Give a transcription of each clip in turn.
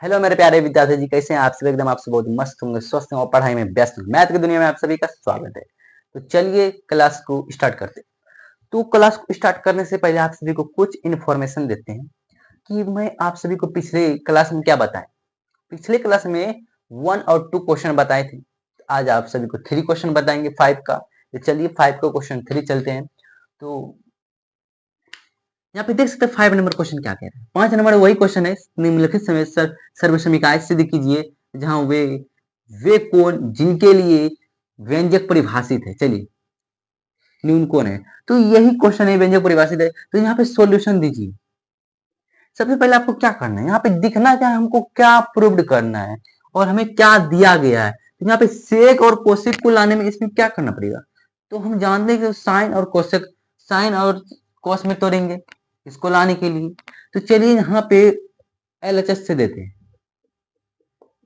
Hello मेरे प्यारे विद्यार्थी जी, कैसे हैं आप सभी? एकदम आपसे बहुत मस्त होंगे, स्वस्थ होंगे, पढ़ाई में व्यस्त होंगे। मैथ की दुनिया में आप सभी का स्वागत है। तो चलिए क्लास को स्टार्ट करते हैं। तो क्लास को स्टार्ट करने से पहले आप सभी को कुछ इन्फॉर्मेशन देते हैं कि मैं आप सभी को पिछले क्लास में क्या बताएं। पिछले क्लास में 1 और 2 क्वेश्चन बताए थे। आज आप सभी को 3 क्वेश्चन बताएंगे 5 का। तो चलिए 5 का क्वेश्चन 3 चलते हैं। तो यहाँ पे देख सकते हैं 5 नंबर क्वेश्चन क्या कह रहा है। 5 नंबर वही क्वेश्चन है, निम्नलिखित समय सर्वसमीकाय सिद्ध कीजिए जहां वे कौन जिनके लिए व्यंजक परिभाषित है। चलिए न्यून कौन है, तो यही क्वेश्चन है, व्यंजक परिभाषित है। तो यहाँ पे सॉल्यूशन दीजिए। सबसे पहले आपको क्या करना है, यहाँ पे दिखना क्या है, हमको क्या प्रूव्ड करना है और हमें क्या दिया गया है। तो यहाँ पे सेक और कोसेक को लाने में इसमें क्या करना पड़ेगा। तो हम जानते हैं कि साइन और कोसेक, साइन और कॉस में तोड़ेंगे इसको लाने के लिए। तो चलिए यहाँ पे एलएचएस से देते हैं।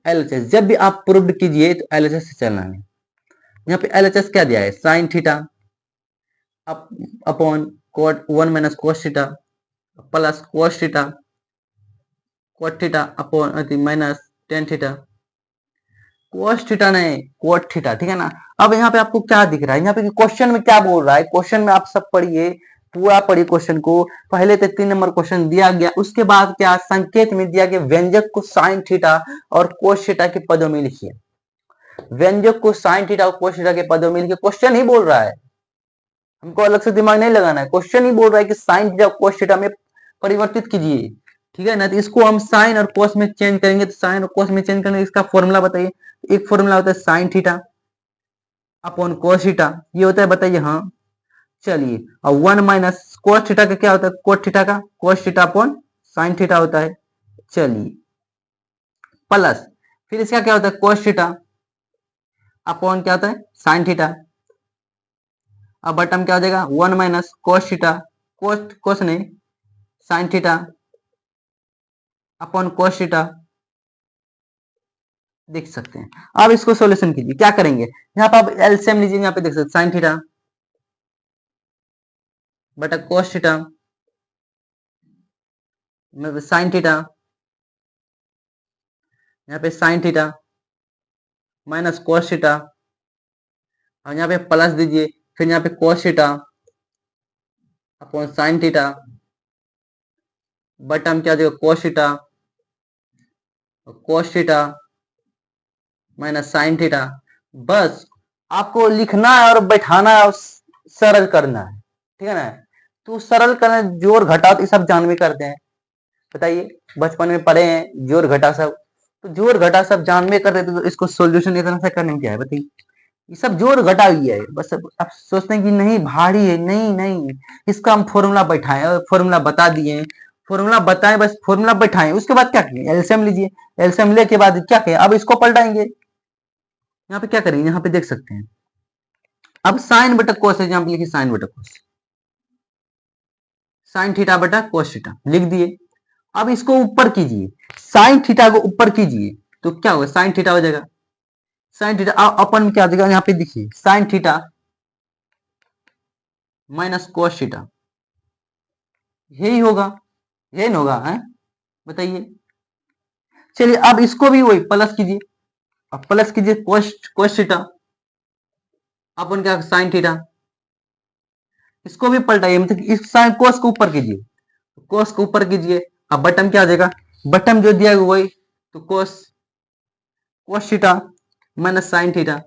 एलएचएस जब भी आप प्रूव्ड कीजिए तो एलएचएस से चलना है। यहाँ पे एलएचएस क्या दिया है, sine theta upon cot 1 minus cos theta plus cos theta cot theta upon minus ten theta. Cos theta नहीं कोट थीटा, ठीक है ना। अब यहाँ पे आपको क्या दिख रहा है, यहाँ पे क्वेश्चन में क्या बोल रहा है। क्वेश्चन में आप सब पढ़िए, पूरा पढ़िए क्वेश्चन को। पहले तो 3 नंबर क्वेश्चन दिया गया, उसके बाद क्या संकेत में दिया गया, व्यंजक को साइन थीटा और कोस थीटा के पदों में लिखिए। व्यंजक को साइन थीटा और कोस थीटा के पदों में लिखिए। क्वेश्चन ही बोल रहा है, हमको अलग से दिमाग नहीं लगाना है। क्वेश्चन ही बोल रहा है कि साइन थीटा कोस थीटा में परिवर्तित कीजिए, ठीक है ना। तो इसको हम साइन और कोस में चेंज करेंगे। तो साइन और कोस में चेंज करने इसका फॉर्मूला बताइए। एक फॉर्मूला होता है sine theta upon cos theta, ये होता है, बताइए। हाँ चलिए, और 1 माइनस कोस थीटा का क्या होता है, कोट थीटा का cos theta upon sine theta होता है। चलिए प्लस फिर इसका क्या होता है, कोस थीटा अपॉन क्या होता है, साइन थीटा। अब बटन क्या हो जाएगा, 1 माइनस कोस थीटा, कोस कोस नहीं sign theta upon cos theta. देख सकते हैं। अब इसको सॉल्यूशन कीजिए, क्या करेंगे, यहाँ पर आप एलसीएम लीजिए। यहाँ पे देख सकते साइन थीटा बटा कोस थीटा साइन थीटा, यहाँ पे sign theta minus cos theta और यहाँ पे प्लस दीजिए। फिर यहाँ पे cos theta upon sine theta बटा हम क्या देगा, कोस थीटा माइनस साइन थीटा। बस आपको लिखना है और बैठाना है और सरल करना है, ठीक है ना। तो सरल करना, जोड़ घटाव तो सब जान में करते हैं, बताइए बचपन में पढ़े हैं जोड़ घटा सब। तो जोड़ घटा सब जान में कर रहे थे, तो इसको सोल्यूशन इतना सा करने में क्या है, बताइए। ये सब जोड़ घटा ही है। बस अब सोचते हैं कि नहीं भारी है, नहीं नहीं, इसका हम फॉर्मूला बैठाएं और फॉर्मूला बता दिए। फॉर्मूला बताएं, बस फॉर्मूला बैठाएं, उसके बाद क्या किए, एलसीएम लीजिए। एलसीएम ले के बाद क्या किए, अब इसको पलटाएंगे। यहाँ पे क्या करेंगे, यहाँ पे देख सकते हैं। अब साइन बटा कोस है, यहाँ पे लिखिए साइन बटा कोस, साइन थीटा बटा कोस थीटा लिख दिए। अब इसको ऊपर कीजिए, साइन थीटा को ऊपर कीजिए तो क्या होगा, साइन थीटा हो जाएगा। साइन थीटा अपन में क्या हो जाएगा, यहाँ पे देखिए sign theta minus cos theta, यही होगा, यही ना होगा है, बताइए। चलिए अब इसको भी वही प्लस कीजिए। अब प्लस कीजिए कोस कोस थीटा अपन क्या साइन थीटा, इसको भी पलटाइए, मतलब इस साइन कोस को ऊपर कीजिए, कोस को ऊपर कीजिए। अब बटन क्या आ जाएगा, बटन जो दिया है वही, तो cos cos theta minus sine theta,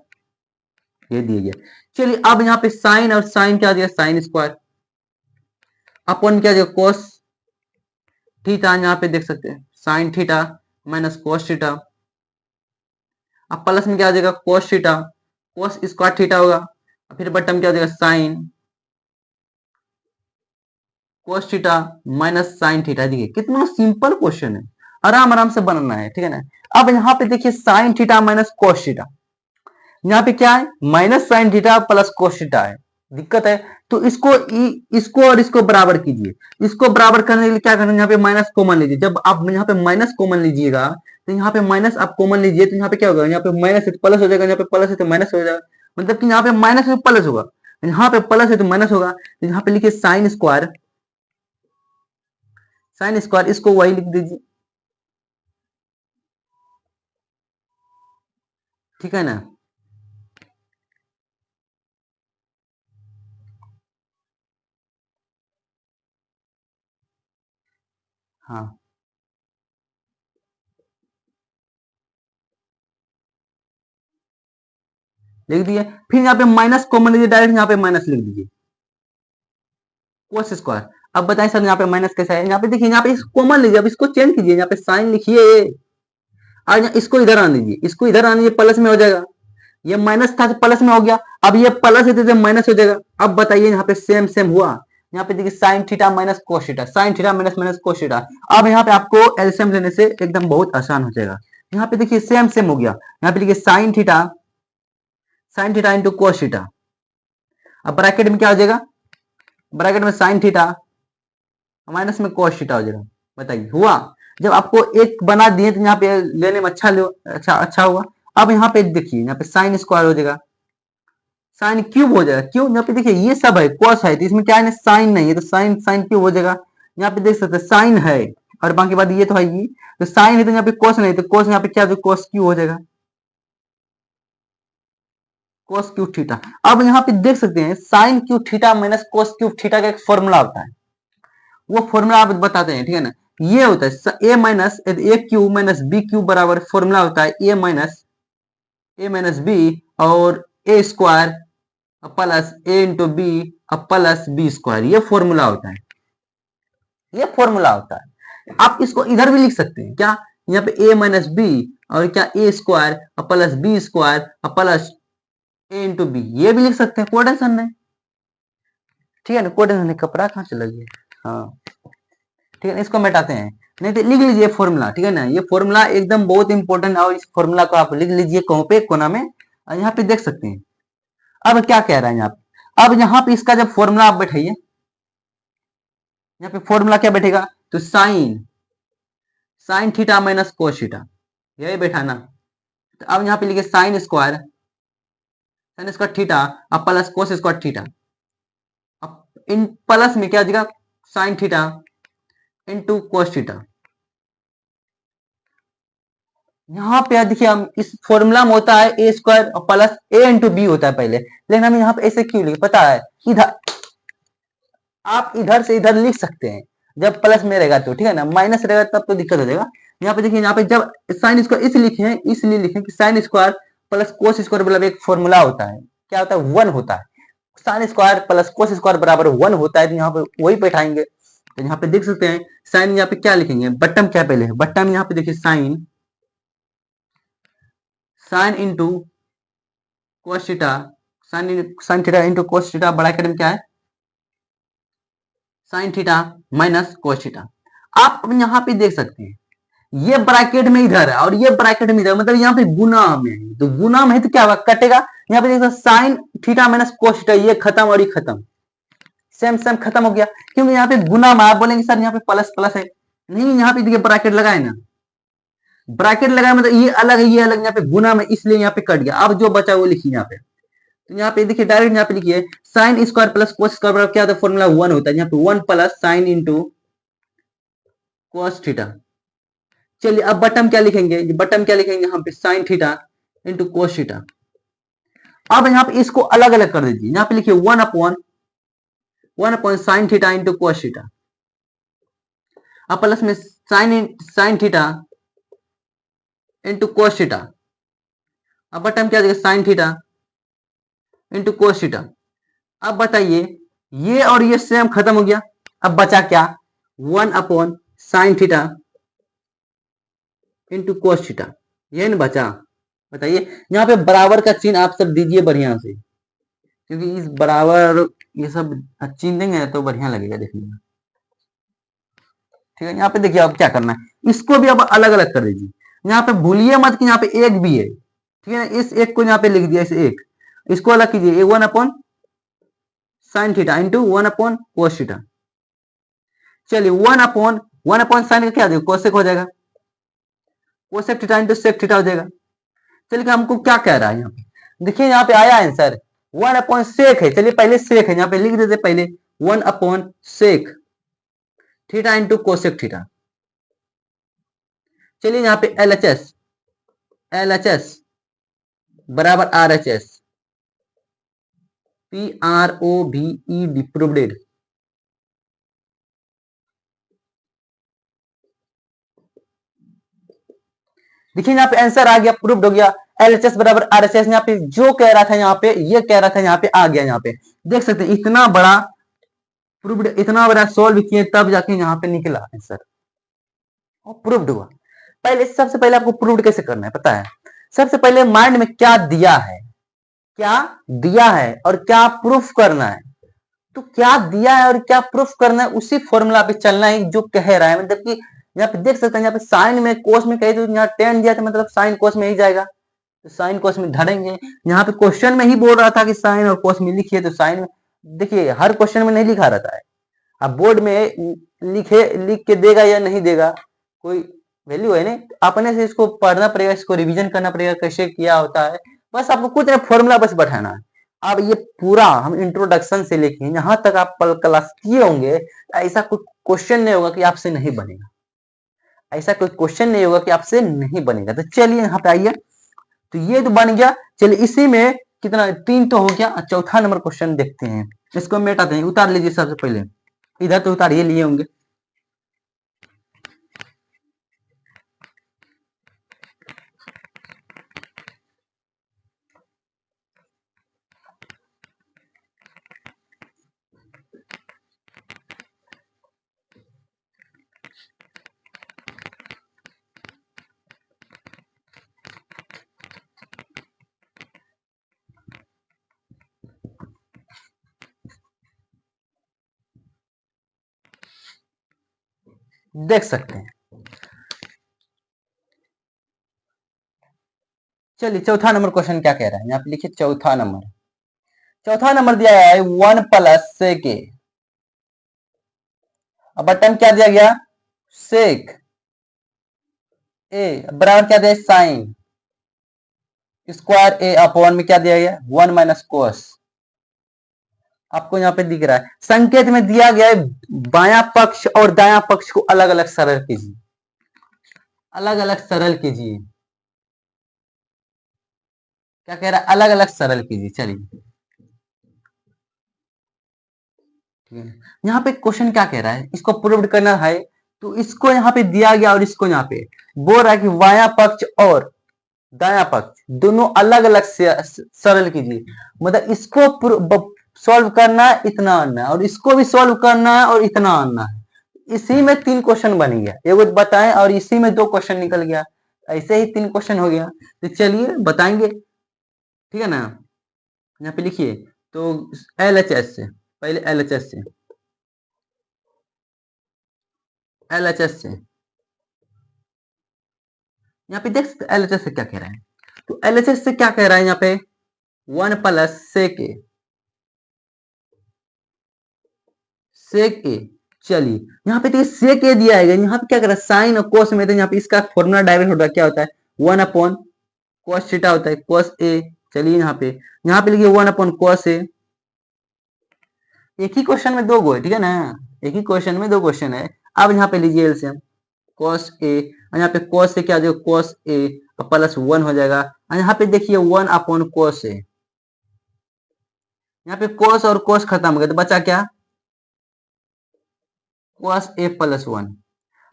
ये दिया गया। चलिए अब यहाँ पे साइन और साइन क्या दिया, साइन स्क्वायर अपन क्या दिया, कोस थीटा। यहाँ पे देख सकते हैं sign theta minus cos theta. अब प्लस में क्या आ जाएगा, कोस थीटा, कोस स्क्वायर थीटा होगा। फिर बटन में क्या आ जाएगा, sine cos theta minus sine theta. देखिए कितना सिंपल क्वेश्चन है, आराम आराम से बनाना है, ठीक है ना। अब यहाँ पे देखिए sign theta minus cos theta, यहाँ पे क्या है, minus sine theta plus cos theta है, दिक्कत है। तो इसको और इसको बराबर कीजिए। इसको बराबर करने के लिए क्या करना है, यहाँ पे माइनस कॉमन लीजिए। जब आप यहाँ पे माइनस कॉमन लीजिएगा, तो यहाँ पे माइनस आप कॉमन लीजिए, तो यहाँ पे क्या होगा, यहाँ पे माइनस है तो प्लस हो जाएगा, यहाँ पे प्लस है तो माइनस हो जाएगा। मतलब कि यहाँ पे माइनस है तो प्लस होगा, यहाँ पे प्लस है तो माइनस होगा। तो यहाँ पे लिखिए साइन स्क्वायर, साइन स्क्वायर इसको वही लिख दीजिए, ठीक है ना। हाँ, लिख दिए। फिर यहाँ पे माइनस कॉमन लीजिए, डायरेक्ट यहाँ पे माइनस लिख दीजिए कोस स्क्वायर। अब बताएं सर यहाँ पे माइनस कैसा है, यहाँ पे देखिए, यहाँ पे कॉमन लीजिए, अब इसको चेंज कीजिए, यहाँ पे साइन लिखिए और इसको इधर आने दीजिए, इसको इधर आने दीजिए, प्लस में हो जाएगा। ये माइनस था तो प्लस में हो गया, अब ये प्लस है तो माइनस हो जाएगा। अब बताइए यहाँ पे सेम सेम हुआ, यहाँ पे देखिए sign theta minus cos theta, sine theta minus minus cos theta. अब यहाँ पे आपको एलसीएम लेने से एकदम बहुत आसान हो जाएगा। यहाँ पे देखिए सेम सेम हो गया, यहाँ पे देखिए sign theta into cos theta. अब ब्रैकेट में क्या हो जाएगा, ब्रैकेट में साइन थीटा माइनस में कोस थीटा हो जाएगा। बताइए हुआ। जब आपको एक बना दिए तो यहाँ पे लेने में अच्छा अच्छा हुआ। अब यहाँ पे देखिए, यहाँ पे साइन स्क्वायर हो जाएगा, साइन क्यूब हो जाएगा। क्यों, यहाँ पे देखिए ये सब है कॉस है, तो इसमें क्या है, साइन नहीं है, तो साइन साइन क्यूब हो जाएगा। यहाँ पे देख सकते हैं साइन है और बाकी बात ये तो है ही, तो साइन है तो यहाँ पे कॉस नहीं, तो कॉस यहाँ पे क्या, कॉस क्यू हो जाएगा, कॉस क्यू थीटा। अब यहाँ पे देख सकते हैं sine q theta minus cos q theta का एक फॉर्मूला होता है, वो फॉर्मूला आप बताते हैं, ठीक है ना। ये होता है A minus A Q minus B Q बराबर फॉर्मूला होता है ए माइनस बी और A square plus A into B plus B square, ये फॉर्मूला होता है, ये फॉर्मूला होता है। आप इसको इधर भी लिख सकते हैं क्या, यहाँ पे ए माइनस बी और क्या A square plus B square plus A into B, ये भी लिख सकते हैं, कोई टेंशन नहीं, ठीक है ना, कोई टेंशन नहीं। कपड़ा कहाँ चला गया, हाँ ठीक है ना, इसको मिटाते हैं। नहीं तो लिख लीजिए फॉर्मूला, ठीक है ना, ये फॉर्मूला एकदम बहुत इंपॉर्टेंट है और इस फॉर्मूला को आप लिख लीजिए कहीं पे कोना में, और यहाँ पे देख सकते हैं। अब क्या कह रहा है यहाँ पे, अब यहाँ पे इसका जब फॉर्मूला आप बैठाइए, यहाँ पे फॉर्मूला क्या बैठेगा, तो sine sine theta minus cos theta, यही बैठाना। तो अब यहाँ पे लिखिए साइन स्क्वायर थीटा अब प्लस कोस स्क्वायर थीटा, अब इन प्लस में क्या देगा, sine theta into cos theta. यहाँ पे देखिए, हम इस फॉर्मूला में होता है ए स्क्वायर और प्लस ए इंटू बी होता है पहले, लेकिन हम यहाँ पे ऐसे क्यों लिखे पता है, इधर आप इधर से इधर लिख सकते हैं जब प्लस में रहेगा तो, ठीक है ना, माइनस रहेगा तब तो दिक्कत हो जाएगा। यहाँ पे देखिए, यहाँ पे जब साइन स्क्वायर इसलिए लिखे कि sine square plus cos square मतलब एक फॉर्मूला होता है, क्या होता है, वन होता है, sine square plus cos square बराबर वन होता है, तो यहाँ पे वही बैठाएंगे। तो यहाँ पे देख सकते हैं साइन, यहाँ पे क्या लिखेंगे, बट्टम क्या पहले है, बट्टम यहाँ पे देखिए sine sine into cos theta, sine theta into cos theta, bracket में क्या है, sine theta minus cos theta. आप यहाँ पे देख सकते हैं ये ब्रैकेट में इधर है और ये ब्रैकेट में इधर, मतलब यहाँ पे गुना में है, तो गुना में है तो क्या होगा, कटेगा। यहाँ पे देखो sign theta minus cos theta, ये खत्म और ये खत्म, सेम सेम खत्म हो गया, क्योंकि यहाँ पे गुना में। आप बोलेंगे सर यहाँ पे प्लस प्लस है, नहीं, यहाँ पे देखिए ब्रैकेट लगाए ना, ब्रैकेट लगाए मतलब ये अलग है ये अलग, यहाँ पे गुना में, इसलिए यहाँ पे कट गया। अब जो बचा वो लिखिए यहाँ पे, तो यहाँ पे देखिए डायरेक्ट यहाँ पे लिखिए sine square plus cos square बराबर क्या होता है, फॉर्मूला वन होता है, यहाँ पे one plus sign into cos theta. चलिए अब बटम क्या लिखेंगे, बटम क्या लिखेंगे, यहाँ पे sign theta into cos theta. अब यहाँ पे इसको अलग अलग कर दीजिए, यहाँ पे लिखिए one upon sine theta into cos theta, अब प्लस में sign theta into cos theta, अब बटम क्या देगा, sine theta into cos theta. अब बताइए ये और ये सेम खत्म हो गया, अब बचा क्या, one upon sine theta into cos theta, ये ना बचा। बताइए यहाँ पे बराबर का चिन्ह आप सब दीजिए बढ़िया से, क्योंकि इस बराबर ये सब चिन्ह देंगे तो बढ़िया लगेगा देखने में, ठीक है। यहाँ पे देखिए अब क्या करना है, इसको भी अब अलग अलग कर दीजिए, यहाँ पे भूलिए मत कि यहाँ पे एक भी है, ठीक है ना, इस एक को यहाँ पे लिख दिया, इस एक, इसको अलग कीजिए, one upon sine theta into one upon cos theta. चलिए वन अपॉन साइन का क्या देगा, कोसेक हो जाएगा, cosec theta into sec theta हो जाएगा। चलिए हमको क्या कह रहा है यहाँ पे, देखिए यहाँ पे आया आंसर वन अपॉन सेक है, चलिए पहले सेक है, यहाँ पे लिख देते पहले one upon sec theta into cosec theta. चलिए यहाँ पे एल एच एस बराबर R H S, PROVED proved. देखिए यहाँ पे आंसर आ गया, प्रूव्ड हो गया। LHS बराबर RHS, यहाँ पे जो कह रहा था यहाँ पे, ये कह रहा था यहाँ पे, आ गया। यहाँ पे देख सकते हैं इतना बड़ा प्रूव्ड, इतना बड़ा सॉल्व किए तब जाके यहाँ पे निकला आंसर और प्रूव्ड हुआ। पहले सबसे पहले आपको प्रूव्ड कैसे करना है पता है? सबसे पहले माइंड में क्या दिया है, क्या दिया है और क्या प्रूफ करना है। तो क्या दिया है और क्या प्रूफ करना है, उसी फॉर्मूला पे चलना है जो कह रहा है। मतलब कि यहाँ पे देख सकते हैं, यहाँ पे साइन में कोस में कहे तो यहाँ टेन दिया था, मतलब साइन कोस में ही जाएगा, तो साइन कोस में धरेंगे। यहाँ पे क्वेश्चन में ही बोल रहा था कि साइन और कोस में लिखिए, तो साइन में देखिए हर क्वेश्चन में नहीं लिखा रहता है। अब बोर्ड में लिख के देगा या नहीं देगा कोई वैल्यू है नहीं, अपने से इसको पढ़ना पड़ेगा, इसको रिवीजन करना पड़ेगा कैसे किया होता है। बस आपको कुछ फॉर्मूला बस बैठाना है। अब ये पूरा हम इंट्रोडक्शन से लेके यहाँ तक आप क्लास किए होंगे, ऐसा कोई क्वेश्चन नहीं होगा कि आपसे नहीं बनेगा, ऐसा कोई क्वेश्चन नहीं होगा कि आपसे नहीं बनेगा। तो चलिए यहाँ पे आइए, तो ये तो बन गया। चलिए इसी में कितना, 3 तो हो गया। चौथा नंबर क्वेश्चन देखते हैं, इसको मेटाते हैं। उतार लीजिए सबसे पहले, इधर तो उतारिए लिए होंगे। देख सकते हैं, चलिए चौथा नंबर क्वेश्चन क्या कह रहा है, यहाँ पे लिखिए चौथा नंबर। चौथा नंबर दिया है 1 प्लस सेक ए, अब बटन क्या दिया गया, सेक ए बराबर क्या दिया, साइन स्क्वायर ए अपॉन में क्या दिया गया, 1 माइनस कोस। आपको यहाँ पे दिख रहा है संकेत में दिया गया है बायां पक्ष और दायां पक्ष को अलग अलग सरल कीजिए, अलग अलग सरल कीजिए। क्या कह रहा है, अलग अलग सरल कीजिए। चलिए ठीक है, यहाँ पे क्वेश्चन क्या कह रहा है, इसको प्रूव करना है। तो इसको यहाँ पे दिया गया और इसको यहाँ पे बोल रहा है कि बायां पक्ष और दायां पक्ष दोनों अलग अलग सरल कीजिए। मतलब इसको सॉल्व करना है, इतना आना है, और इसको भी सॉल्व करना है और इतना आना है। इसी में 3 क्वेश्चन बन गया, एगो बताएं और इसी में 2 क्वेश्चन निकल गया, ऐसे ही 3 क्वेश्चन हो गया। तो चलिए बताएंगे, ठीक है ना। यहाँ पे लिखिए, तो LHS से पहले, LHS से, LHS से यहाँ पे देख सकते LHS से क्या कह रहा है। तो LHS से क्या कह रहा है यहाँ पे, 1 प्लस सेक ए, सेक ए। चलिए यहाँ पे देखिए सेक ए दिया है, यहाँ पे क्या कर रहा है, साइन और कोस में, तो यहाँ पे इसका फॉर्मूला डायरेक्ट होता है, क्या होता है, 1 अपॉन कोस थीटा होता है, कोस ए। चलिए यहाँ पे लिखिए 1 अपॉन कोस ए। एक ही क्वेश्चन में 2 गो है, ठीक है ना, एक ही क्वेश्चन में 2 क्वेश्चन है। अब यहाँ पे लीजिए एलसीएम, कोस ए, और यहाँ पे कोस से क्या हो जाएगा, कोस ए प्लस 1 हो जाएगा। और यहाँ पे देखिए 1 अपॉन कोस ए, यहाँ पे कोस और कोस खत्म हो गया, तो बचा क्या, कोस ए प्लस 1।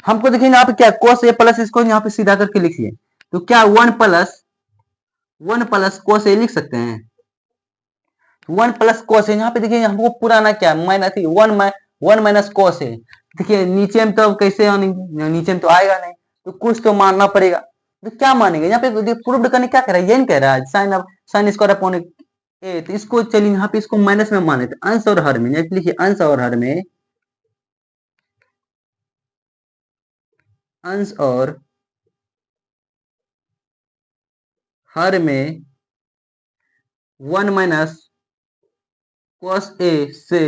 हमको देखिए यहाँ पे क्या, कोस ए प्लस, इसको यहाँ पे सीधा करके लिखिए, तो क्या 1 प्लस कोस ए लिख सकते हैं। 1 प्लस कोस है, यहाँ पे देखिए हमको पुराना क्या माइनस 1 माइनस कोस है। देखिए नीचे में तो कैसे आनेंगे, नीचे में तो आएगा नहीं, तो कुछ तो मानना पड़ेगा। तो क्या मानेंगे, यहाँ पे प्रूव करने क्या कह रहा है, ये नहीं कह रहा है साइन स्क्वायर अपॉन ए। तो इसको चलिए यहाँ पे इसको माइनस में माने, तो अंश और हर में लिखिए, अंश और हर में, अंश और हर में 1 माइनस कोस ए से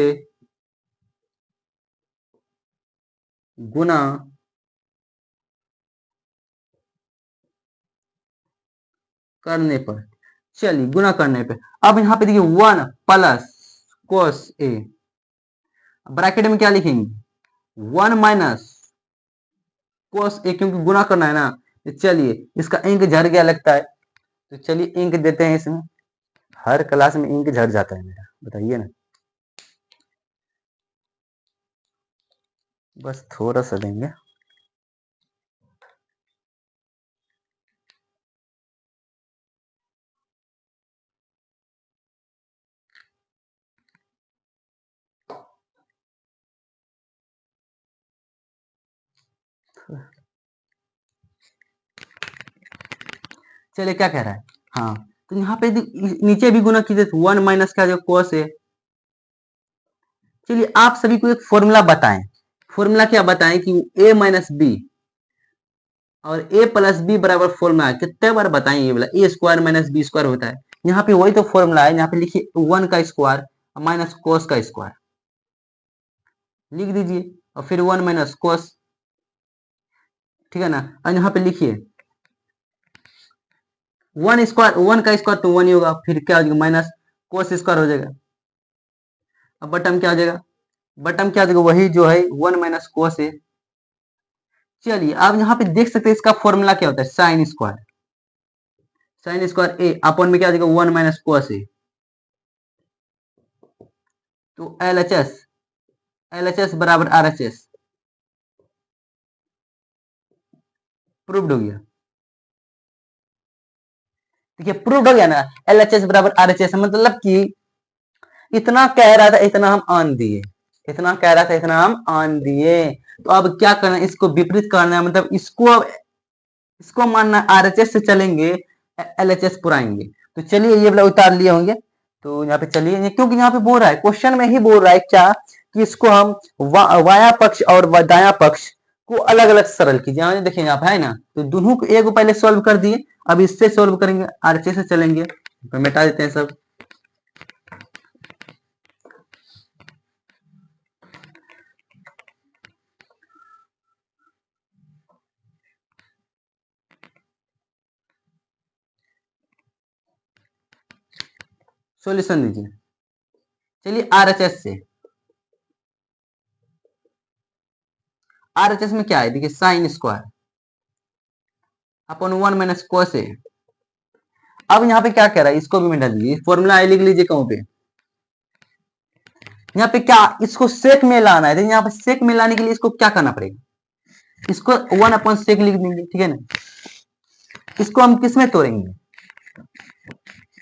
गुना करने पर, चलिए गुना करने पे, अब यहाँ पे देखिए 1 प्लस कोस ए, ब्रैकेट में क्या लिखेंगे, 1 माइनस कोस ए, क्योंकि गुना करना है ना। तो चलिए इसका इंक झड़ गया लगता है, तो चलिए इंक देते हैं इसमें। हर क्लास में इंक झड़ जाता है मेरा, बताइए ना। बस थोड़ा सा देंगे। चलिए क्या कह रहा है, हाँ तो यहाँ पे नीचे भी गुना कीजिए, 1 माइनस का जो कोस है। चलिए आप सभी को एक फॉर्मूला बताएं। फॉर्मूला क्या बताएं कि a माइनस बी और a प्लस बी बराबर फॉर्मूला है। कितने बार बताएं ये वाला, ए स्क्वायर माइनस बी स्क्वायर होता है। यहाँ पे वही तो फॉर्मूला है, यहाँ पे लिखिए 1 का स्क्वायर माइनस कोस का स्क्वायर लिख दीजिए, और फिर 1 माइनस कोस, ठीक है ना। और यहाँ पे लिखिए 1 स्क्वायर, 1 का स्क्वायर तो 1 ही होगा, फिर क्या हो जाएगा माइनस कोस स्क्वायर हो जाएगा। अब बटम क्या हो जाएगा, बटम क्या हो जाएगा, वही जो है 1 माइनस कोस है। चलिए आप यहाँ पे देख सकते हैं इसका फॉर्मूला क्या होता है, साइन स्क्वायर। साइन स्क्वायर ए अपॉन में क्या हो जाएगा 1 माइनस कोस ए। तो एल एच एस बराबर आर एच एस, प्रूव्ड हो गया। देखिए प्रूव्ड हो गया ना, एल एच एस बराबर आर एच एस, मतलब कि इतना कह रहा था इतना हम आन दिए, इतना कह रहा था इतना हम आन दिए। तो अब क्या करना है, इसको विपरीत करना है, मतलब इसको मानना आरएचएस से चलेंगे, एलएचएस पुराएंगे। तो चलिए ये वाला उतार लिए होंगे। तो यहाँ पे चलिए, क्योंकि यहाँ पे बोल रहा है, क्वेश्चन में ही बोल रहा है क्या कि इसको हम वाया पक्ष और दाया पक्ष को अलग अलग सरल कीजिए। यहाँ देखिए यहाँ पे है ना, तो दोनों को एक पहले सॉल्व कर दिए, अब इससे सॉल्व करेंगे, आरएचएस से चलेंगे। तो मिटा देते हैं सब। सॉल्यूशन दीजिए। चलिए आरएचएस से, आरएचएस में क्या है, देखिए साइन स्क्वायर अपन 1 माइनस कोस ए। अब यहाँ पे क्या कह रहा है, इसको भी मिटा दीजिए, फॉर्मूला लिख लीजिए कहूं पे। यहाँ पे क्या, इसको सेक में लाना है, तो यहाँ पे सेक में लाने के लिए इसको क्या करना पड़ेगा, इसको 1 अपॉन सेक लिख देंगे, ठीक है ना। इसको हम किस में तोड़ेंगे,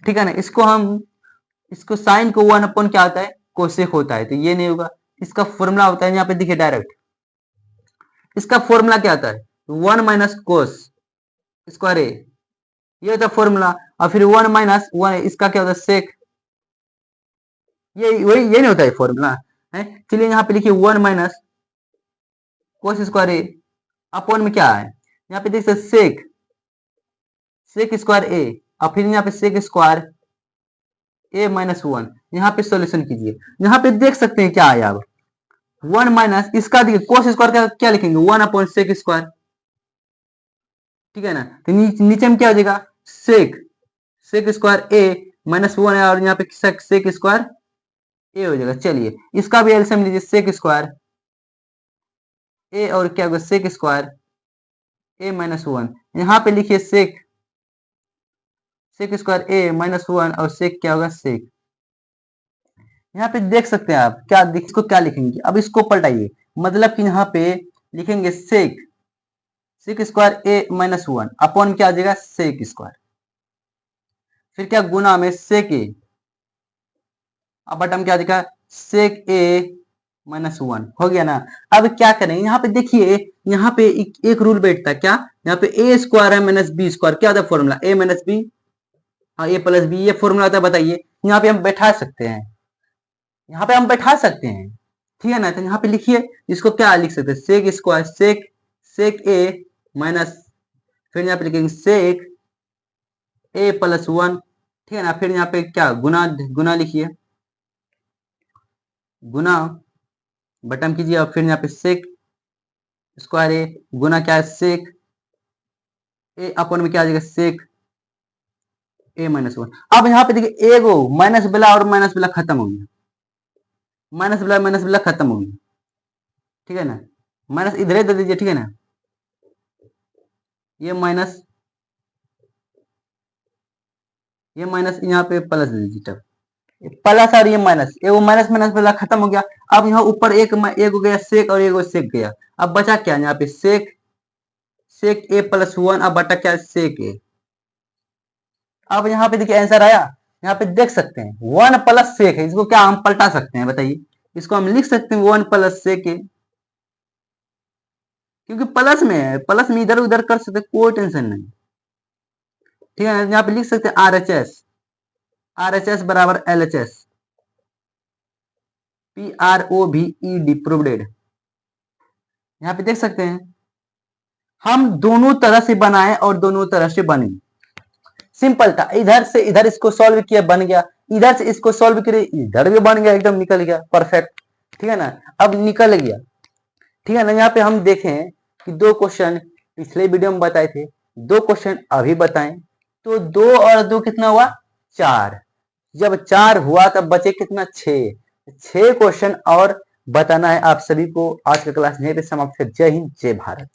ठीक है ना, इसको साइन को 1 अपॉन क्या होता है, कोसेक होता है, तो ये नहीं होगा। इसका फॉर्मूला होता है, यहाँ पे देखिए डायरेक्ट, इसका फॉर्मूला क्या होता है, 1 माइनस कोस स्क्वायर ए, ये होता है फॉर्मूला। और फिर 1 माइनस 1, इसका क्या होता है सेक, ये नहीं होता है फॉर्मूला है। चलिए यहाँ पे लिखिए 1 माइनस कोस स्क्वायर ए अपॉन में क्या है, यहाँ पे देख सकते सेक, सेक स्क्वायर ए, और फिर यहाँ पे सेक स्क्वायर ए माइनस 1। यहाँ पे सॉल्यूशन कीजिए, यहाँ पे देख सकते हैं क्या आया, अब 1 माइनस इसका देखिए कोस स्क्वायर का क्या लिखेंगे, 1 अपॉन सेक स्क्वायर, ठीक है ना। तो नीचे में क्या हो जाएगा, सेक, सेक स्क्वायर ए माइनस 1 है, और यहाँ पे सेक स्क्वायर ए हो जाएगा। चलिए इसका भी एलसीएम लीजिए, सेक स्क्वायर ए और क्या होगा सेक स्क्वायर ए माइनस 1। यहाँ पे लिखिए सेक, सेक स्क्वायर ए माइनस 1, और सेक क्या होगा सेक। यहाँ पे देख सकते हैं आप क्या, इसको क्या लिखेंगे, अब इसको पलटाइए, मतलब कि यहाँ पे लिखेंगे सेक, सेक स्क्वायर ए माइनस 1 अपॉन क्या आ जाएगा सेक स्क्वायर, फिर क्या गुना में सेक ए, अब बटम क्या आ जाएगा सेक ए माइनस 1, हो गया ना। अब क्या करें, यहाँ पे देखिए, यहाँ पे एक रूल बैठता है क्या, यहाँ पे ए स्क्वायर है माइनस बी स्क्वायर, क्या होता है फॉर्मूला, ए माइनस बी, हाँ ए प्लस बी, ये फॉर्मूला होता है, बताइए। यहाँ पे हम बैठा सकते हैं, यहाँ पे हम बैठा सकते हैं, ठीक है ना। तो यहाँ पे लिखिए, इसको क्या लिख सकते हैं, सेक स्क्वायर सेक, सेक ए माइनस, फिर यहाँ पे लिखेंगे सेक ए प्लस 1, ठीक है ना। फिर यहाँ पे क्या गुना, गुना लिखिए, गुना बटन कीजिए, और फिर यहाँ पे सेक स्क्वायर ए गुना क्या है सेक ए अपॉन में क्या आ जाएगा सेक ए माइनस 1। अब यहाँ पे देखिए एगो माइनस वाला और माइनस वाला खत्म हो गया, माइनस वाला खत्म हो गया, ठीक है ना। माइनस इधर ही दे दीजिए, ठीक है ना, ये माइनस ये माइनस यहाँ पे प्लस दे दीजिए, तब प्लस और ये माइनस, वो माइनस माइनस वाला खत्म हो गया। अब यहाँ ऊपर एक हो गया सेक और एक सेक गया। अब बचा क्या यहाँ पे, सेक सेक ए प्लस 1, अब बटा क्या, सेक ए। अब यहाँ पे देखिए आंसर आया, यहाँ पे देख सकते हैं 1 प्लस सेक है, इसको क्या हम पलटा सकते हैं बताइए, इसको हम लिख सकते हैं 1 प्लस सेक ए, क्योंकि प्लस में है, प्लस में इधर उधर कर सकते, कोई टेंशन नहीं। ठीक है, यहाँ पे लिख सकते हैं आर एच एस बराबर एल एच एस, PROVED प्रोवेडेड। यहाँ पे देख सकते हैं हम दोनों तरह से बनाए और दोनों तरह से बने, सिंपल था। इधर से इधर इसको सॉल्व किया बन गया, इधर से इसको सॉल्व किया इधर भी बन गया, एकदम निकल गया परफेक्ट। ठीक है ना, अब निकल गया। ठीक है ना, यहाँ पे हम देखें कि 2 क्वेश्चन पिछले वीडियो में बताए थे, 2 क्वेश्चन अभी बताएं, तो 2 और 2 कितना हुआ, 4। जब 4 हुआ तब बचे कितना, 6 क्वेश्चन और बताना है आप सभी को। आज का क्लास यहीं पे समाप्त है। जय हिंद, जय भारत।